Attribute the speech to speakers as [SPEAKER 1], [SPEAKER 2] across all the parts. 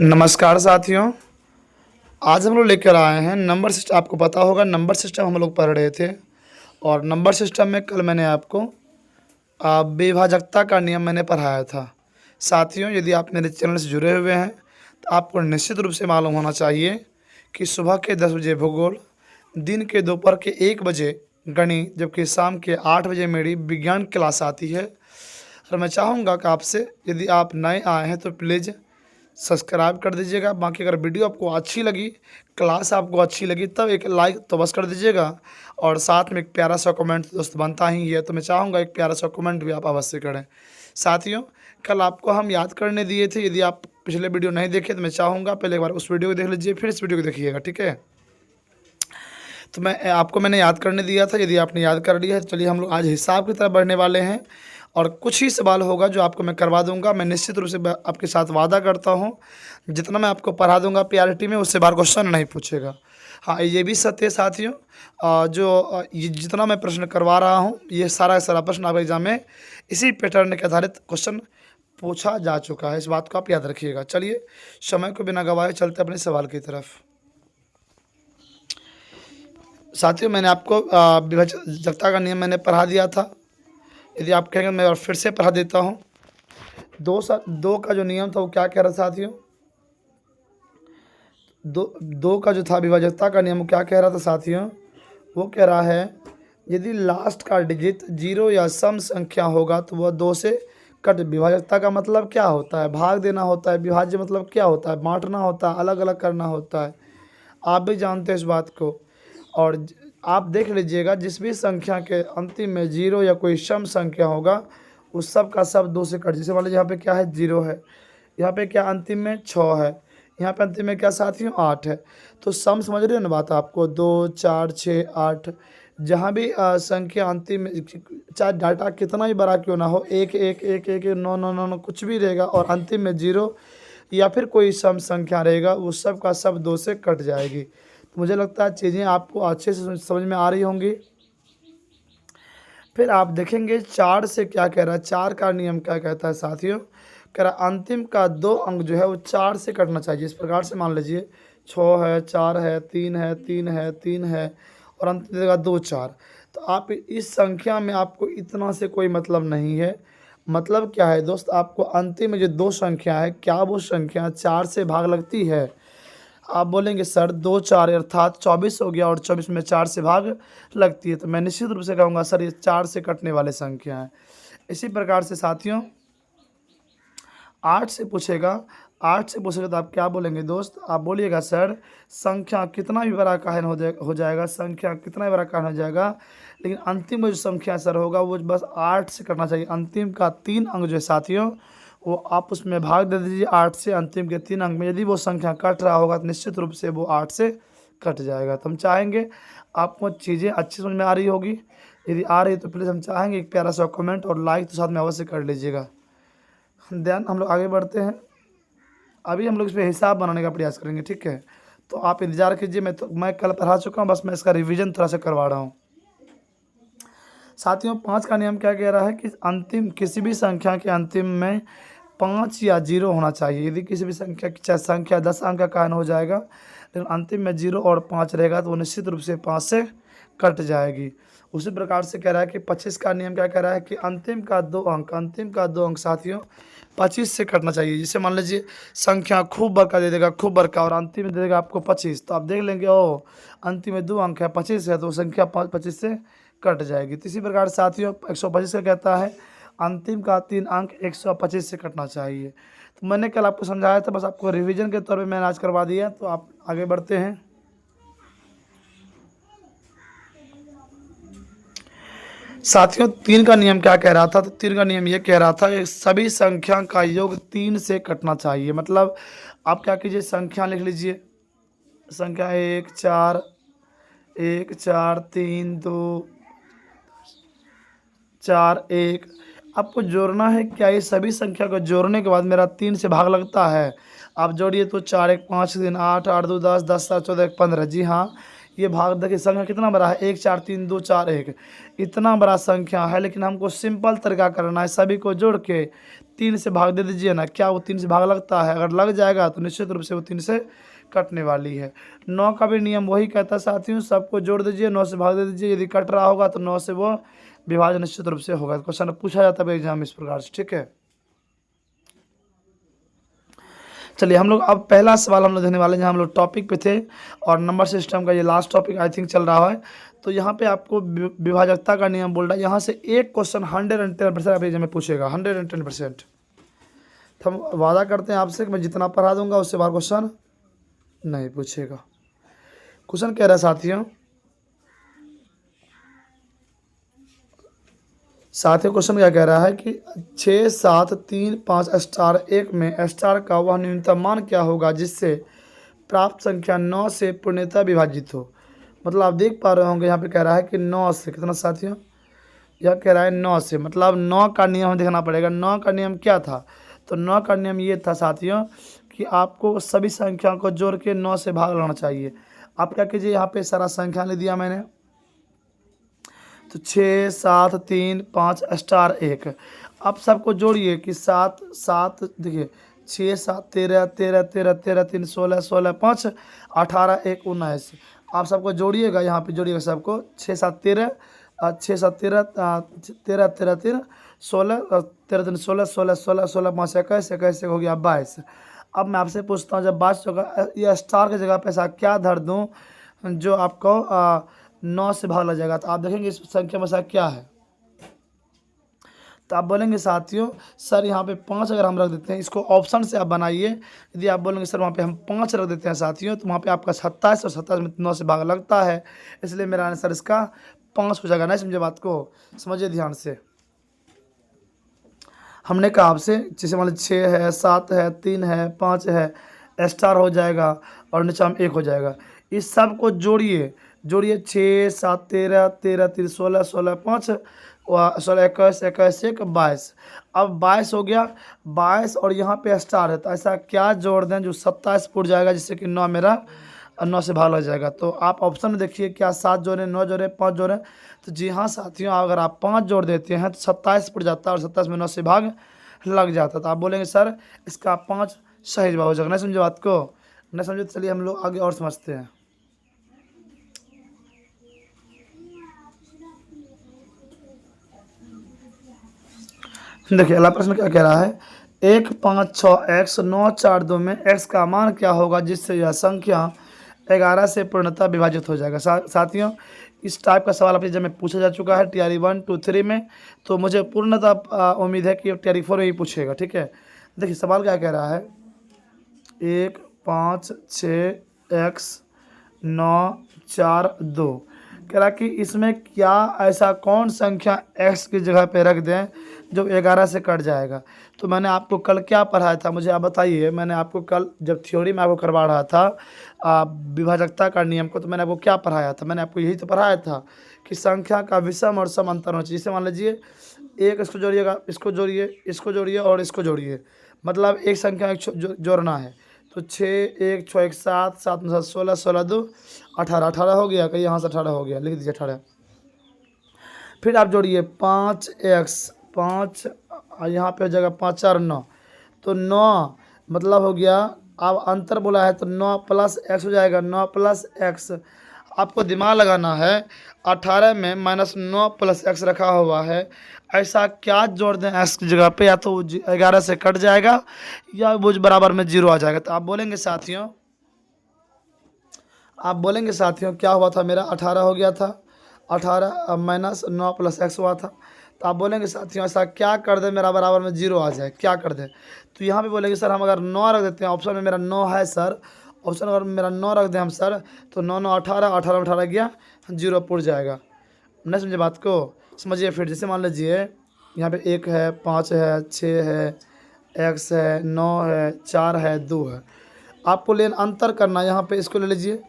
[SPEAKER 1] नमस्कार साथियों। आज हम लोग लेकर आए हैं नंबर सिस्टम। आपको पता होगा नंबर सिस्टम हम लोग पढ़ रहे थे और नंबर सिस्टम में कल मैंने आपको विभाजकता का नियम मैंने पढ़ाया था। साथियों, यदि आप मेरे चैनल से जुड़े हुए हैं तो आपको निश्चित रूप से मालूम होना चाहिए कि सुबह के 10 बजे भूगोल, दिन के दोपहर के 1 बजे गणित, जबकि शाम के 8 बजे मेरी विज्ञान क्लास आती है। और मैं चाहूँगा कि आपसे, यदि आप नए आए हैं तो प्लीज़ सब्सक्राइब कर दीजिएगा। बाकी अगर वीडियो आपको अच्छी लगी, क्लास आपको अच्छी लगी, तब एक लाइक तो बस कर दीजिएगा और साथ में एक प्यारा सा कमेंट दोस्त बनता ही है, तो मैं चाहूँगा एक प्यारा सा कमेंट भी आप अवश्य करें। साथियों, कल आपको हम याद करने दिए थे। यदि आप पिछले वीडियो नहीं देखे तो मैं चाहूँगा पहले एक बार उस वीडियो को देख लीजिए, फिर इस वीडियो को देखिएगा, ठीक है। तो मैंने याद करने दिया था। यदि आपने याद कर लिया है तो चलिए हम लोग आज हिसाब की तरफ बढ़ने वाले हैं और कुछ ही सवाल होगा जो आपको मैं करवा दूंगा। मैं निश्चित रूप से आपके साथ वादा करता हूं, जितना मैं आपको पढ़ा दूंगा पीआरटी में, उससे बाहर क्वेश्चन नहीं पूछेगा। हाँ, ये भी सत्य है साथियों। ये जितना मैं प्रश्न करवा रहा हूँ, ये सारा सारा प्रश्न आपके एग्जाम में इसी पैटर्न के आधारित क्वेश्चन पूछा जा चुका है। इस बात को आप याद रखिएगा। चलिए, समय को बिना गवाए चलते अपने सवाल की तरफ। साथियों, मैंने आपको विभाजकता का नियम मैंने पढ़ा दिया था। यदि आप कहेंगे मैं और फिर से पढ़ा देता हूँ। दो का जो नियम था वो क्या कह रहा था साथियों? दो का जो था विभाजकता का नियम, वो क्या कह रहा था साथियों? वो कह रहा है यदि लास्ट का डिजिट 0 या सम संख्या होगा तो वह 2 से कट। विभाजकता का मतलब क्या होता है? भाग देना होता है। विभाज्य मतलब क्या होता है? बांटना होता है, अलग अलग करना होता है। आप भी जानते हैं इस बात को। और आप देख लीजिएगा, जिस भी संख्या के अंतिम में 0 या कोई सम संख्या होगा उस सब का सब 2 से कट। जैसे मान लीजिए यहाँ पे क्या है? 0 है। यहाँ पे क्या अंतिम में 6 है। यहाँ पे अंतिम में क्या साथियों? 8 है। तो सम समझ रहे हो ना बात आपको? 2, 4, 6, 8, जहाँ भी संख्या अंतिम में, चाहे डाटा कितना ही बड़ा क्यों ना हो, 1 1 1 1 9 9 9 9 कुछ भी रहेगा और अंतिम में 0 या फिर कोई सम संख्या रहेगा, उस सब का सब 2 से कट जाएगी। तो मुझे लगता है चीज़ें आपको अच्छे से समझ में आ रही होंगी। फिर आप देखेंगे 4 से क्या कह रहा है। 4 का नियम क्या कहता है साथियों? कह रहा अंतिम का 2 अंक जो है वो 4 से कटना चाहिए। इस प्रकार से मान लीजिए 6 है, 4 है, 3 है, 3 है, 3 है और अंतिम देगा 2 4। तो आप इस संख्या में आपको इतना से कोई मतलब नहीं है। मतलब क्या है दोस्त? आपको अंतिम में जो 2 संख्या है, क्या वो संख्या 4 से भाग लगती है? आप बोलेंगे सर 2 4 अर्थात 24 हो गया और 24 में 4 से भाग लगती है। तो मैं निश्चित रूप से कहूँगा सर ये 4 से कटने वाले संख्या है। इसी प्रकार से साथियों 8 से पूछेगा। 8 से पूछेगा तो आप क्या बोलेंगे दोस्त? आप बोलिएगा सर संख्या कितना भी बड़ा काहे हो जाएगा, संख्या कितना भी बड़ा काहे हो जाएगा, लेकिन अंतिम में जो संख्या सर होगा वो बस 8 से कटना चाहिए। अंतिम का 3 अंक जो है साथियों, वो आप उसमें भाग दे दीजिए 8 से। अंतिम के 3 अंक में यदि वो संख्या कट रहा होगा तो निश्चित रूप से वो 8 से कट जाएगा। तो हम चाहेंगे आपको चीज़ें अच्छी समझ में आ रही होगी। यदि आ रही है तो प्लीज़ हम चाहेंगे एक प्यारा सा कमेंट और लाइक तो साथ में अवश्य कर लीजिएगा। देन हम लोग आगे बढ़ते हैं। अभी हम लोग इस पर हिसाब बनाने का प्रयास करेंगे, ठीक है। तो आप इंतजार कीजिए। मैं कल पढ़ा चुका हूँ, बस मैं इसका रिवीजन थोड़ा सा करवा रहा हूँ। साथियों 5 का नियम क्या कह रहा है कि अंतिम किसी भी संख्या के अंतिम में 5 या 0 होना चाहिए। यदि किसी भी संख्या, चाहे संख्या 10 अंक का कारण हो जाएगा, लेकिन अंतिम में 0 और 5 रहेगा तो वो निश्चित रूप से 5 से कट जाएगी। उसी प्रकार से कह रहा है कि 25 का नियम क्या कह रहा है कि अंतिम का 2 अंक साथियों 25 से कटना चाहिए। जैसे मान लीजिए संख्या खूब बड़का दे देगा, खूब बड़का, और अंतिम में दे देगा आपको 25, तो आप देख लेंगे ओ अंतिम में 2 अंक है, 25 है, तो संख्या 25 से कट जाएगी। तो इसी प्रकार साथियों 125 का कहता है अंतिम का 3 अंक 125 से कटना चाहिए। तो मैंने कल आपको समझाया था, बस आपको रिवीजन के तौर पे मैंने आज करवा दिया। तो आप आगे बढ़ते हैं। साथियों 3 का नियम क्या कह रहा था? तो 3 का नियम ये कह रहा था कि सभी संख्या का योग 3 से कटना चाहिए। मतलब आप क्या कीजिए, संख्या लिख लीजिए। संख्या 1 4 1 4 3 2 4 1। आपको जोड़ना है क्या? ये सभी संख्या को जोड़ने के बाद मेरा 3 से भाग लगता है। आप जोड़िए तो 4 1 5 3 8 8 2 10 10 7 14 1 15। जी हाँ, ये भाग देखिए संख्या कितना बड़ा है, 1 4 3 2 4 1, इतना बड़ा संख्या है, लेकिन हमको सिंपल तरीका करना है, सभी को जोड़ के 3 से भाग दे दीजिए ना। क्या वो 3 से भाग लगता है? अगर लग जाएगा तो निश्चित रूप से वो 3 से कटने वाली है। 9 का भी नियम वही कहता है साथियों, सबको जोड़ दीजिए, 9 से भाग दे दीजिए, यदि कट रहा होगा तो 9 से वो विभाजन निश्चित रूप से होगा। क्वेश्चन पूछा जाता है एग्जाम इस प्रकार से, ठीक है। चलिए हम लोग अब पहला सवाल हम लोग देखने वाले हैं, जहाँ हम लोग टॉपिक पे थे और नंबर सिस्टम का ये लास्ट टॉपिक आई थिंक चल रहा है। तो यहाँ पे आपको विभाजकता का नियम बोल रहा है, यहाँ से एक क्वेश्चन 110% आप एग्जाम में पूछेगा, 110%। तो हम वादा करते हैं आपसे कि मैं जितना पढ़ा दूंगा उससे बाहर क्वेश्चन नहीं पूछेगा। क्वेश्चन कह रहा है साथियों, क्वेश्चन क्या कह रहा है कि 6 7 3 5 स्टार 1 में स्टार का वह न्यूनतम मान क्या होगा जिससे प्राप्त संख्या 9 से पूर्णतः विभाजित हो। मतलब आप देख पा रहे होंगे यहाँ पे कह रहा है कि 9 से कितना साथियों, यह कह रहा है 9 से, मतलब 9 का नियम हमें देखना पड़ेगा। 9 का नियम क्या था? तो 9 का नियम ये था साथियों कि आपको सभी संख्याओं को जोड़ के 9 से भाग लेना चाहिए। आप क्या कीजिए, यहाँ पे सारा संख्या ले दिया मैंने, तो 6 7 3 5 स्टार 1। अब सबको जोड़िए कि 7 7 देखिए 6 7 13 13 13 13 3 16 16 5 18 1 19। आप सबको जोड़िएगा, यहाँ पे जोड़िएगा सबको, 6 7 13 6 7 13 13 13 3 16 13 3 16 16 16 16 5 21 21 हो गया 22। अब मैं आपसे पूछता हूँ, जब 22 होगा ये स्टार की जगह पे ऐसा क्या धर दूँ जो आपको 9 से भाग लग जाएगा? तो आप देखेंगे इस संख्या में ऐसा क्या है, तो आप बोलेंगे साथियों सर यहाँ पे 5 अगर हम रख देते हैं, इसको ऑप्शन से आप बनाइए। यदि आप बोलेंगे सर वहाँ पे हम 5 रख देते हैं साथियों, तो वहाँ पे आपका 27 और 27 में 9 से भाग लगता है, इसलिए मेरा आंसर इसका 5 हो जाएगा। नहीं समझे बात को? समझिए ध्यान से। हमने कहा आपसे जैसे मान लीजिए 6 है 7 है 3 है 5 है, स्टार हो जाएगा और नीचे हम 1 हो जाएगा। इस सब को जोड़िए 6 7 13 13 3 16 16 5 16 21 21 1 22। अब 22 हो गया, 22 और यहाँ पे स्टार है, तो ऐसा क्या जोड़ दें जो 27 फुट जाएगा, जिससे कि 9 मेरा 9 से भाग लग जाएगा। तो आप ऑप्शन में देखिए, क्या 7 जोड़ें 9 जोड़ें 5 जोड़ें? तो जी हाँ साथियों, अगर आप 5 जोड़ देते हैं तो 27 फुट जाता है और 27 में 9 से भाग लग जाता। तो आप बोलेंगे सर इसका 5 सही जवाब हो जाएगा। नहीं समझे बात को? नहीं समझे तो चलिए हम लोग आगे और समझते हैं। देखिए अगला प्रश्न क्या कह रहा है, 1 5 6 x 9 4 2 में x का मान क्या होगा जिससे यह संख्या 11 से पूर्णतः विभाजित हो जाएगा। साथियों इस टाइप का सवाल अपने जब में पूछा जा चुका है TRE 1 2 3 में, तो मुझे पूर्णतः उम्मीद है कि TRE 4 में ही पूछेगा, ठीक है। देखिए सवाल क्या कह रहा है, 1 5 6 x 9 4 2 कह रहा कि इसमें क्या ऐसा कौन संख्या x की जगह पे रख दें जो 11 से कट जाएगा। तो मैंने आपको कल क्या पढ़ाया था, मुझे आप बताइए। मैंने आपको कल जब थ्योरी में आपको करवा रहा था विभाजकता का नियम को, तो मैंने आपको क्या पढ़ाया था? मैंने आपको यही तो पढ़ाया था कि संख्या का विषम और सम अंतर होना चाहिए। जैसे मान लीजिए एक इसको जोड़िएगा, इसको जोड़िए, इसको जोड़िए और इसको जोड़िए, मतलब एक संख्या जोड़ना है। तो 6 1 6 1 7 7 9 16 16 2 18 18 हो गया, कहीं यहाँ से 18 हो गया, लिख दीजिए 18। फिर आप जोड़िए 5x 5 यहाँ पे हो जाएगा 5 4 9, तो 9 मतलब हो गया। अब अंतर बोला है तो 9 प्लस x हो जाएगा, 9 प्लस x। आपको दिमाग लगाना है, 18 में -9 प्लस x रखा हुआ है, ऐसा क्या जोड़ दें x की जगह पे, या तो 11 से कट जाएगा या वो बराबर में 0 आ जाएगा। तो आप बोलेंगे साथियों क्या हुआ था, मेरा 18 हो गया था, 18 -9 प्लस x हुआ था। तो आप बोलेंगे साथियों ऐसा क्या कर दें मेरा बराबर में 0 आ जाए, क्या कर दें? तो यहाँ पे बोलेंगे सर हम अगर 9 रख देते हैं, ऑप्शन में मेरा 9 है सर, ऑप्शन अगर मेरा 9 रख दें हम सर, तो 9 9 18 18 में 18 गया 0 पुट जाएगा। नहीं समझे बात को? समझिए फिर। जैसे मान लीजिए यहाँ पे 1 है 5 है 6 है x है 9 है 4 है 2 है। आपको लेन अंतर करना, यहाँ पे इसको ले लीजिए,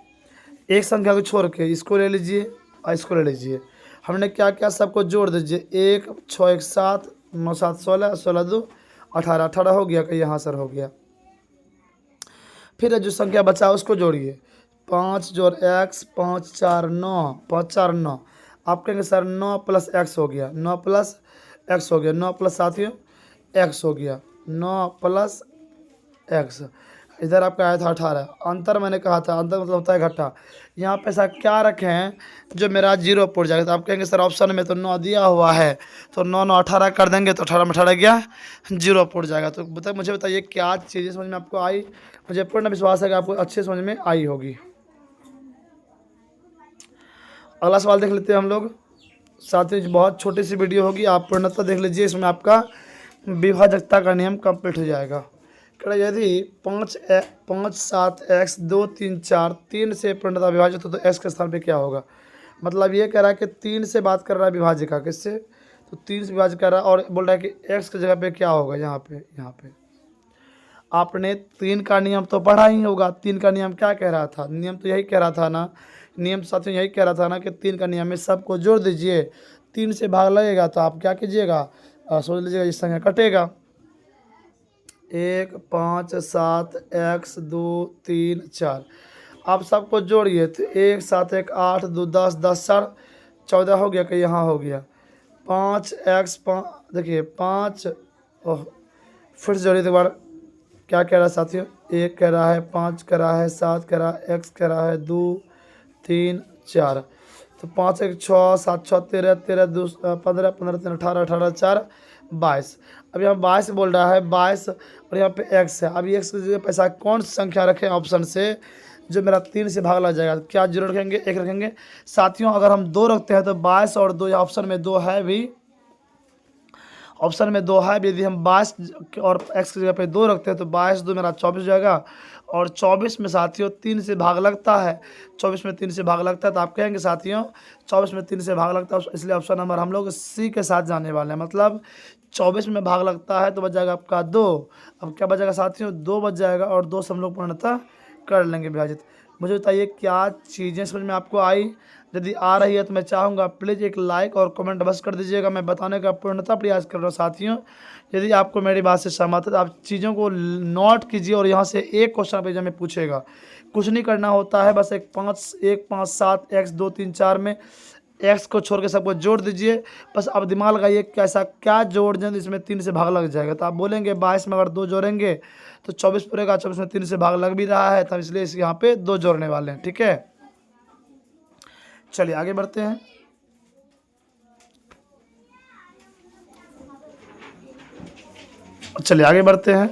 [SPEAKER 1] एक संख्या को छोड़ के इसको ले लीजिए और इसको ले लीजिए। हमने क्या क्या सबको जोड़ दीजिए, 1 6 1 7 9 7 16 16 2 18 18 हो गया, कहीं यहाँ सर हो गया। फिर जो संख्या बचा उसको जोड़िए, 5 जोड़ x 5 4 9 5 4 9। आप कहेंगे सर 9 प्लस एक्स हो गया, 9 प्लस एक्स हो गया, 9 प्लस साथियों एक्स हो गया, 9 प्लस एक्स। इधर आपका आया था 18। अंतर मैंने कहा था, अंतर मतलब होता है घटा। यहाँ पे ऐसा क्या रखे हैं जो मेरा जीरो पुट जाएगा। तो आप कहेंगे सर ऑप्शन में तो 9 दिया हुआ है, तो 9 9 18 कर देंगे तो 18 में 18 गया, जीरो पुट जाएगा। तो मुझे बताइए क्या चीज़ें समझ में आपको आई। मुझे पूर्ण विश्वास है कि आपको अच्छे समझ में आई होगी। अगला सवाल देख लेते हैं हम लोग। साथियों बहुत छोटी सी वीडियो होगी, आप पूर्णतः देख लीजिए, इसमें आपका विभाजकता का नियम कंप्लीट हो जाएगा। कह यदि 5 7 x 2 3 4 3 से पूर्णतः विभाजित हो तो x के स्थान पे क्या होगा। मतलब ये कह रहा है कि 3 से बात कर रहा है विभाजिका किससे, तो 3 से विभाजित कर रहा है और बोल रहा है कि x की जगह पे क्या होगा। यहाँ पे आपने 3 का नियम तो पढ़ा ही होगा। 3 का नियम क्या कह रहा था, नियम तो यही कह रहा था ना, नियम साथियों यही कह रहा था ना कि 3 का नियम में सबको जोड़ दीजिए, 3 से भाग लगेगा तो आप क्या कीजिएगा, सोच लीजिएगा इस संख्या कटेगा। 1 5 7 x 2 3 4। आप सबको जोड़िए तो 1 7 1 8 2 10 10 4 14 हो गया कि यहाँ हो गया 5 x 5। देखिए 5 फिर से जोड़िए एक बार। क्या कह रहा है साथियों, 1 कह रहा है, 5 कह रहा है, 7 कह रहा है, x कह रहा है 2 3 4। तो 5 1 6 7 6 13 13 2 15 15 3 18 18 4 22। अब यहाँ 22 बोल रहा है 22 और यहाँ पे x है। अब x की जगह पैसा कौन सी संख्या रखें ऑप्शन से जो मेरा 3 से भाग लग जाएगा। क्या जीरो रखेंगे, 1 रखेंगे। साथियों अगर हम 2 रखते हैं तो 22 और 2 ऑप्शन में 2 है भी, ऑप्शन में 2 है भी। यदि हम 22 और x की जगह पे 2 रखते हैं तो 22 2 मेरा 24 हो जाएगा। और 24 में साथियों 3 से भाग लगता है, 24 में 3 से भाग लगता है तो आप कहेंगे साथियों 24 में 3 से भाग लगता है, इसलिए ऑप्शन नंबर हम लोग सी के साथ जाने वाले हैं। मतलब 24 में भाग लगता है तो बच जाएगा आपका 2। अब क्या बचेगा साथियों, 2 बच जाएगा और 2 से हम लोग पूर्णतः कर लेंगे विभाजित। मुझे बताइए क्या चीज़ें समझ में आपको आई। यदि आ रही है तो मैं चाहूँगा प्लीज़ एक लाइक और कमेंट बस कर दीजिएगा। मैं बताने का पूर्णतः प्रयास कर रहा हूँ साथियों। यदि आपको मेरी बात से सहमत है तो आप चीज़ों को नोट कीजिए और यहाँ से एक क्वेश्चन पेज में पूछेगा, कुछ नहीं करना होता है, बस 1 5 7 x 2 3 4 में x को छोड़ के सबको जोड़ दीजिए। बस अब दिमाग लगाइए कैसा क्या जोड़ दें इसमें 3 से भाग लग जाएगा। तो आप बोलेंगे 22 में अगर 2 जोड़ेंगे तो 24 पूरेगा, 24 में 3 से भाग लग भी रहा है, तब इसलिए इस यहाँ पे 2 जोड़ने वाले हैं। ठीक है, चलिए आगे बढ़ते हैं। चलिए आगे बढ़ते हैं।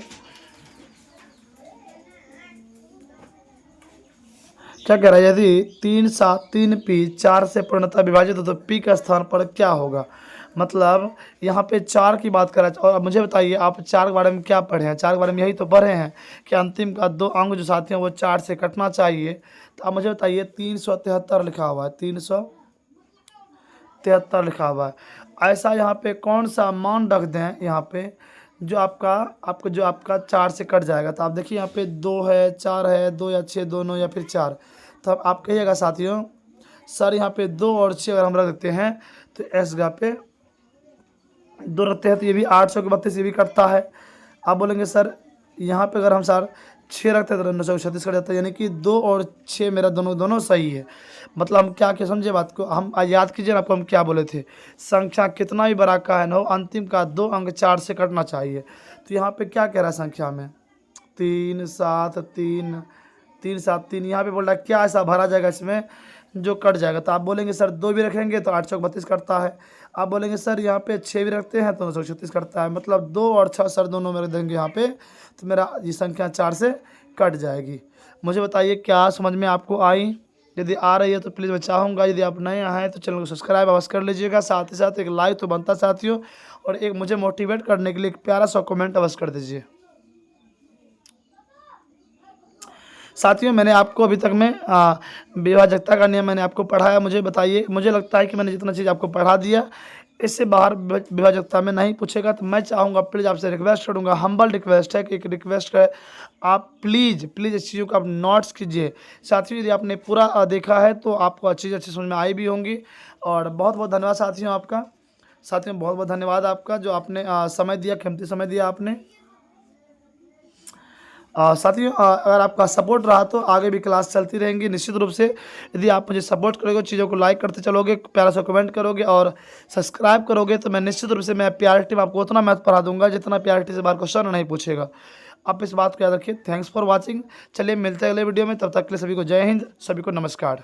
[SPEAKER 1] क्या कह रहा है, यदि 3 7 3 p 4 से पूर्णतः विभाजित हो तो p का स्थान पर क्या होगा। मतलब यहाँ पे 4 की बात कर रहा है। और अब मुझे बताइए आप 4 के बारे में क्या पढ़े हैं, 4 के बारे में यही तो पढ़े हैं कि अंतिम का 2 अंक जो साथी हैं वो 4 से कटना चाहिए। तो अब मुझे बताइए 373 लिखा हुआ है, 373 लिखा हुआ है। ऐसा यहाँ पे कौन सा मान रख दें यहाँ पे जो आपका 4 से कट जाएगा। तो आप देखिए यहाँ पे 2 है, 4 है, 2 या 6 दोनों या फिर 4। तो अब आप कहिएगा साथियों सर यहाँ पे 2 और 6 अगर हम रख देते हैं तो एस जगह पे 2 रखते हैं तो ये भी 800 के 32 ये भी कटता है। आप बोलेंगे सर यहाँ पे अगर हम सर 6 रखते हैं तो 936 कट जाता है, यानी कि 2 और 6 मेरा दोनों सही है। मतलब हम क्या समझे बात को, हम याद कीजिए ना आपको हम क्या बोले थे, संख्या कितना भी बड़ा का है ना हो अंतिम का 2 अंक 4 से कटना चाहिए। तो यहाँ पे क्या कह रहा है संख्या में 3 7 3 3 7 3, यहाँ पे बोल रहा है क्या ऐसा भरा जाएगा इसमें जो कट जाएगा। तो आप बोलेंगे सर 2 भी रखेंगे तो 832 कटता है। आप बोलेंगे सर यहाँ पे 6 भी रखते हैं तो 936 कटता है। मतलब 2 और 6 सर दोनों में रख देंगे यहाँ पे तो मेरा ये संख्या 4 से कट जाएगी। मुझे बताइए क्या समझ में आपको आई। यदि आ रही है तो प्लीज़ मैं चाहूँगा यदि आप नए आए हैं तो चैनल को सब्सक्राइब अवश्य कर लीजिएगा, साथ ही साथ एक लाइक तो बनता साथियों, और एक मुझे मोटिवेट करने के लिए एक प्यारा सा कमेंट अवश्य कर दीजिए। साथियों मैंने आपको अभी तक में विभाजकता का नियम मैंने आपको पढ़ाया। मुझे बताइए, मुझे लगता है कि मैंने जितना चीज़ आपको पढ़ा दिया इससे बाहर विभाजकता में नहीं पूछेगा। तो मैं चाहूँगा प्लीज़ आपसे रिक्वेस्ट करूँगा, हम्बल रिक्वेस्ट है कि एक रिक्वेस्ट है, आप प्लीज़ इस चीज़ों को आप नोट्स कीजिए। साथियों यदि आपने पूरा देखा है तो आपको अच्छी समझ में आई भी होंगी। और बहुत बहुत धन्यवाद साथियों आपका, साथियों बहुत बहुत धन्यवाद आपका जो आपने समय दिया, कीमती समय दिया आपने। साथियों अगर आपका सपोर्ट रहा तो आगे भी क्लास चलती रहेंगी निश्चित रूप से। यदि आप मुझे सपोर्ट करोगे, चीज़ों को लाइक करते चलोगे, प्यारा सा कमेंट करोगे और सब्सक्राइब करोगे तो मैं निश्चित रूप से मैं पीआरटी में आपको उतना मैथ पढ़ा दूंगा जितना पीआरटी से बाहर क्वेश्चन नहीं पूछेगा। आप इस बात को याद रखिए। Thanks for watching. चलिए मिलते हैं अगले वीडियो में, तब तक के लिए सभी को जय हिंद, सभी को नमस्कार।